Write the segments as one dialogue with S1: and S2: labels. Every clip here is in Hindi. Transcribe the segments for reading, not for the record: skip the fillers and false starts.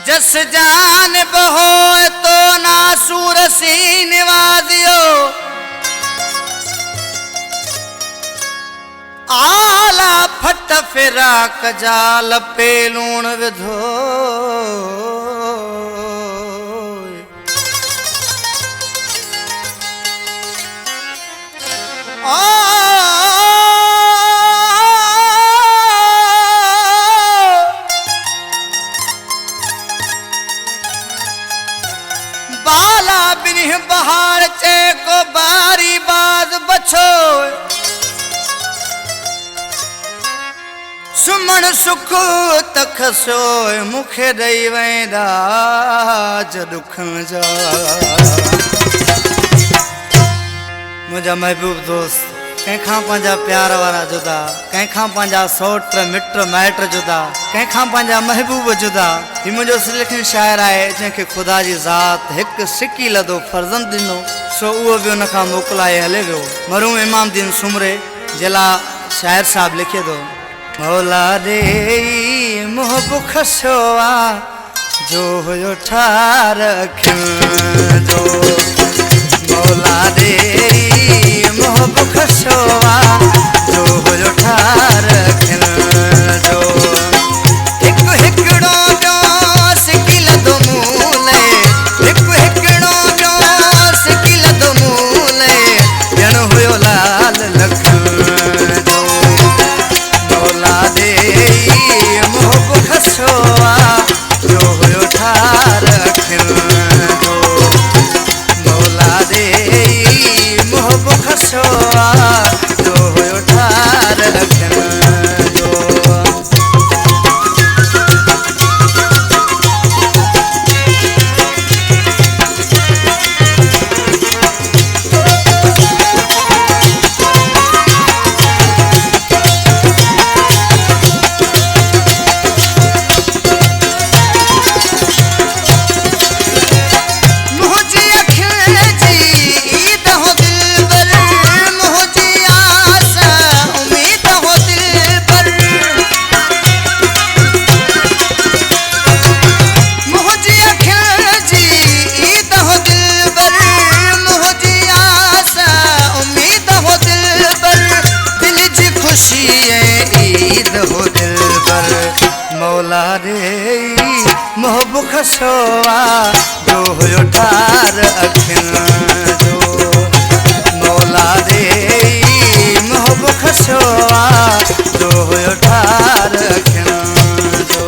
S1: जस जान बहो तो ना सूरसी निवाजियो आला फट फिरा कजाल पेलूण विधो बाला बिन बहार चे को बारी बाज बछो सुमन सुख तख सोय मुखे दई वेंदा दुखन जा मुझा महबूब दोस्त कंखा पंजा प्यार वारा जुदा कंखा पंजा सौट मिट माइट जुदा कंखा पंजा महबूब जुदा ही मुझो सिलखिन शायर है जंहिंखे खुदा जी ज़ात एक सिकी लदो फर्जंद दिनो सो उहो भी उन खां मोकिलाए हले वियो मरूम इमाम दीन सुमरे जला शायर साहब लिखे दो मौला दे मोहब खसोआ जो हुयो ठार जो मौला दे मोहब खसोआ जो हुयो ठार जो एक हिकड़ो जो सिकिल दो मूले एक हिकड़ो जो सिकिल दो मूले जन हुयो लाल लख जो मौला दे मोहब खसोआ जो हुयो ठार जो मौला दे मोहब खसोआ जो हुयो ठार जो मौला रे मोहब खसोआ जो हुयो ठार अखिन जो मौला रे मोहब खसोआ जो हुयो ठार अखिन जो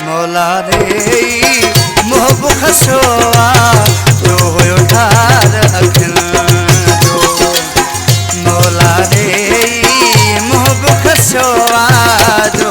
S1: मौला रे मोहब खसोआ जो हुयो ठार अखिन जो मौला रे मोहब खसोआ जो